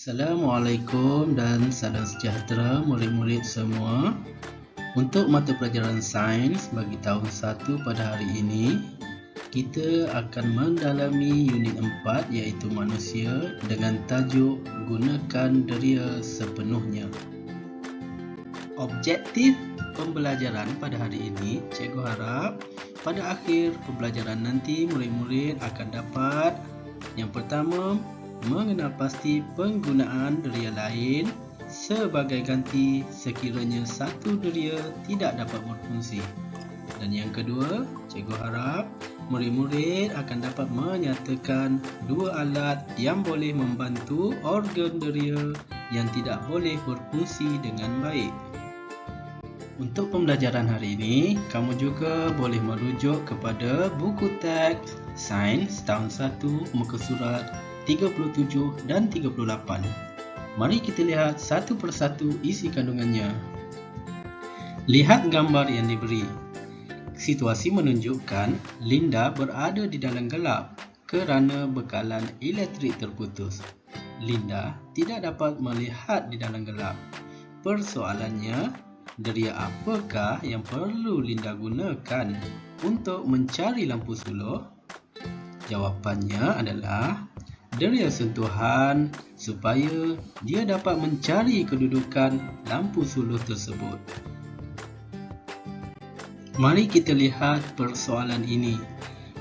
Assalamualaikum dan salam sejahtera murid-murid semua. Untuk mata pelajaran sains bagi tahun 1 pada hari ini, kita akan mendalami unit 4 iaitu manusia dengan tajuk gunakan deria sepenuhnya. Objektif pembelajaran pada hari ini, cikgu harap pada akhir pembelajaran nanti murid-murid akan dapat yang pertama, mengenal pasti penggunaan deria lain sebagai ganti sekiranya satu deria tidak dapat berfungsi. Dan yang kedua, cikgu harap murid-murid akan dapat menyatakan dua alat yang boleh membantu organ deria yang tidak boleh berfungsi dengan baik. Untuk pembelajaran hari ini, kamu juga boleh merujuk kepada buku teks Sains tahun 1 muka surat 37 dan 38. Mari kita lihat satu persatu isi kandungannya. Lihat gambar yang diberi. Situasi menunjukkan Linda berada di dalam gelap kerana bekalan elektrik terputus. Linda tidak dapat melihat di dalam gelap. Persoalannya, deria apakah yang perlu Linda gunakan untuk mencari lampu suluh? Jawapannya adalah deria sentuhan supaya dia dapat mencari kedudukan lampu suluh tersebut. Mari kita lihat persoalan ini.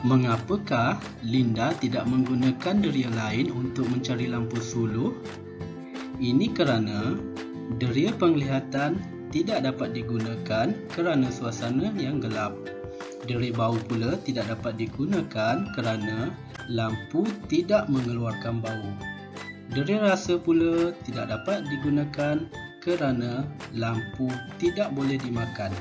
Mengapakah Linda tidak menggunakan deria lain untuk mencari lampu suluh? Ini kerana deria penglihatan tidak dapat digunakan kerana suasana yang gelap. Deria bau pula tidak dapat digunakan kerana lampu tidak mengeluarkan bau. Deria rasa pula tidak dapat digunakan kerana lampu tidak boleh dimakan.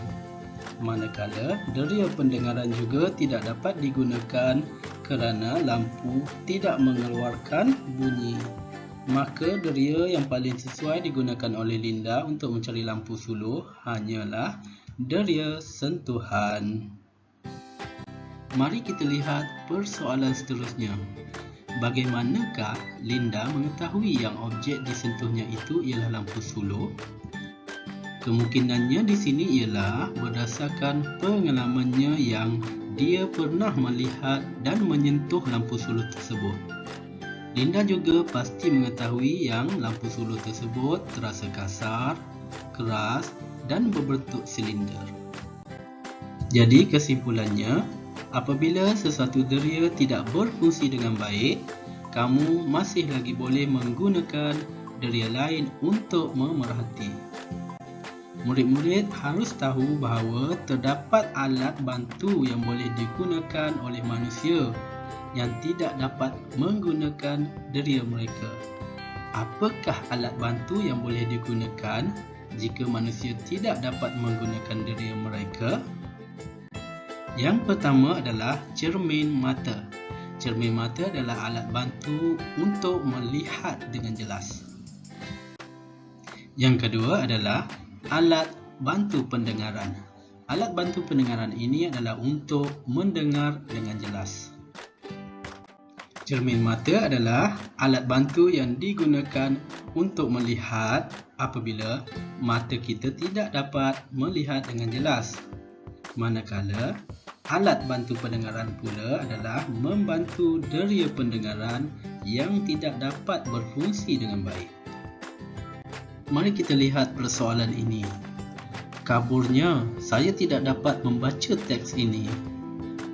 Manakala deria pendengaran juga tidak dapat digunakan kerana lampu tidak mengeluarkan bunyi. Maka deria yang paling sesuai digunakan oleh Linda untuk mencari lampu suluh hanyalah deria sentuhan. Mari kita lihat persoalan seterusnya. Bagaimanakah Linda mengetahui yang objek disentuhnya itu ialah lampu suluh? Kemungkinannya di sini ialah berdasarkan pengalamannya yang dia pernah melihat dan menyentuh lampu suluh tersebut. Linda juga pasti mengetahui yang lampu suluh tersebut terasa kasar, keras dan berbentuk silinder. Jadi kesimpulannya, apabila sesuatu deria tidak berfungsi dengan baik, kamu masih lagi boleh menggunakan deria lain untuk memerhati. Murid-murid harus tahu bahawa terdapat alat bantu yang boleh digunakan oleh manusia yang tidak dapat menggunakan deria mereka. Apakah alat bantu yang boleh digunakan jika manusia tidak dapat menggunakan deria mereka? Yang pertama adalah cermin mata. Cermin mata adalah alat bantu untuk melihat dengan jelas. Yang kedua adalah alat bantu pendengaran. Alat bantu pendengaran ini adalah untuk mendengar dengan jelas. Cermin mata adalah alat bantu yang digunakan untuk melihat apabila mata kita tidak dapat melihat dengan jelas. Manakala alat bantu pendengaran pula adalah membantu deria pendengaran yang tidak dapat berfungsi dengan baik. Mari kita lihat persoalan ini. Kaburnya, saya tidak dapat membaca teks ini.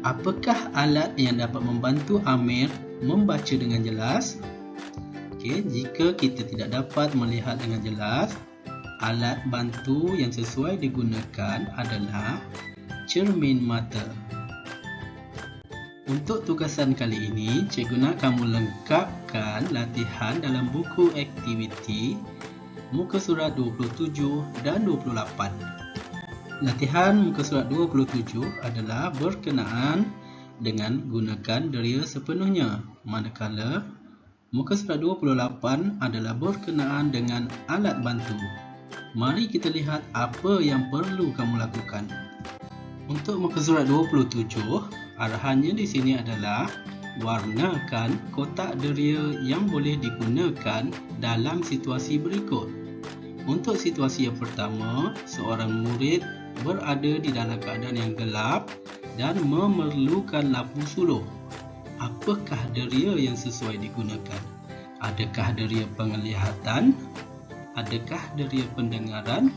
Apakah alat yang dapat membantu Amir membaca dengan jelas? Jika kita tidak dapat melihat dengan jelas, alat bantu yang sesuai digunakan adalah cermin mata. Untuk tugasan kali ini, cikgu nak kamu lengkapkan latihan dalam buku aktiviti muka surat 27 dan 28. Latihan muka surat 27 adalah berkenaan dengan gunakan deria sepenuhnya, manakala muka surat 28 adalah berkenaan dengan alat bantu. Mari kita lihat apa yang perlu kamu lakukan. Untuk muka surat 27, arahannya di sini adalah warnakan kotak deria yang boleh digunakan dalam situasi berikut. Untuk situasi yang pertama, seorang murid berada di dalam keadaan yang gelap dan memerlukan lampu suluh. Apakah deria yang sesuai digunakan? Adakah deria penglihatan? Adakah deria pendengaran?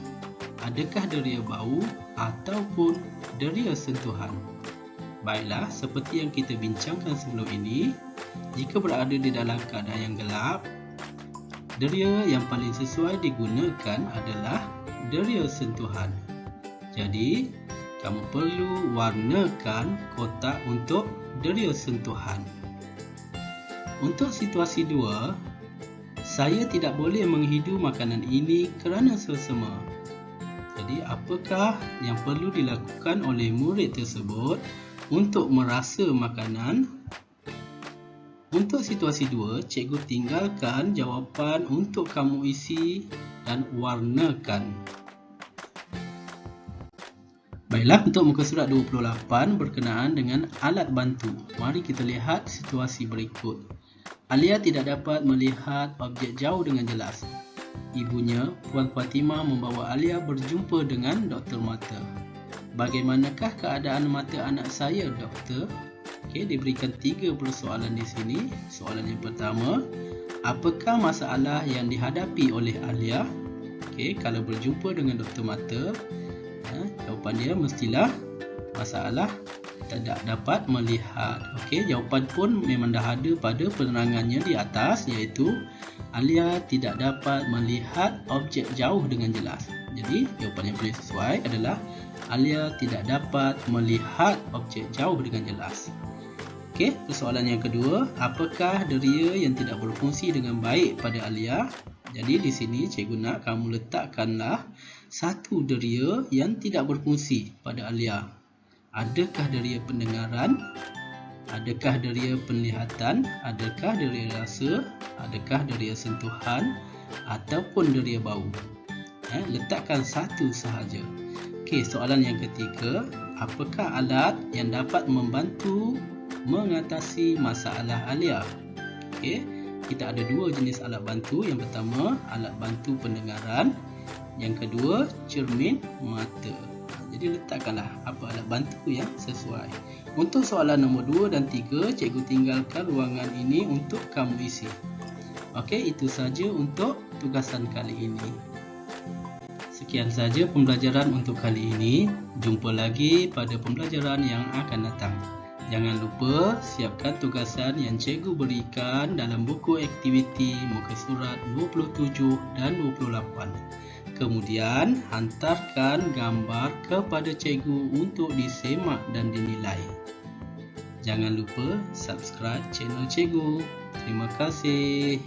Adakah deria bau ataupun deria sentuhan? Baiklah, seperti yang kita bincangkan sebelum ini, jika berada di dalam keadaan yang gelap, deria yang paling sesuai digunakan adalah deria sentuhan. Jadi, kamu perlu warnakan kotak untuk deria sentuhan. Untuk situasi 2, saya tidak boleh menghidu makanan ini kerana selsema. Jadi, apakah yang perlu dilakukan oleh murid tersebut untuk merasa makanan? Untuk situasi 2, cikgu tinggalkan jawapan untuk kamu isi dan warnakan. Baiklah, untuk muka surat 28 berkenaan dengan alat bantu. Mari kita lihat situasi berikut. Alia tidak dapat melihat objek jauh dengan jelas. Ibunya, Puan Fatimah, membawa Alia berjumpa dengan doktor mata. Bagaimanakah keadaan mata anak saya, doktor? Okey, diberikan 3 persoalan di sini. Soalan yang pertama, apakah masalah yang dihadapi oleh Alia? Okey, kalau berjumpa dengan doktor mata, jawapan dia mestilah masalah tidak dapat melihat. Okey, jawapan pun memang dah ada pada penerangannya di atas, iaitu Alia tidak dapat melihat objek jauh dengan jelas. Jadi, jawapan yang paling sesuai adalah Alia tidak dapat melihat objek jauh dengan jelas. Okey, persoalan yang kedua, apakah deria yang tidak berfungsi dengan baik pada Alia? Jadi di sini cikgu nak kamu letakkanlah satu deria yang tidak berfungsi pada Alia. Adakah deria pendengaran? Adakah deria penglihatan? Adakah deria rasa? Adakah deria sentuhan? Ataupun deria bau? Letakkan satu sahaja. Okey, soalan yang ketiga, apakah alat yang dapat membantu mengatasi masalah Alia? Okey, kita ada 2 jenis alat bantu. Yang pertama, alat bantu pendengaran. Yang kedua, cermin mata. Jadi letakkanlah apa alat bantu yang sesuai. Untuk soalan nombor 2 dan 3, cikgu tinggalkan ruangan ini untuk kamu isi. Okey, itu saja untuk tugasan kali ini. Sekian saja pembelajaran untuk kali ini. Jumpa lagi pada pembelajaran yang akan datang. Jangan lupa siapkan tugasan yang cikgu berikan dalam buku aktiviti muka surat 27 dan 28. Kemudian hantarkan gambar kepada cikgu untuk disemak dan dinilai. Jangan lupa subscribe channel cikgu. Terima kasih.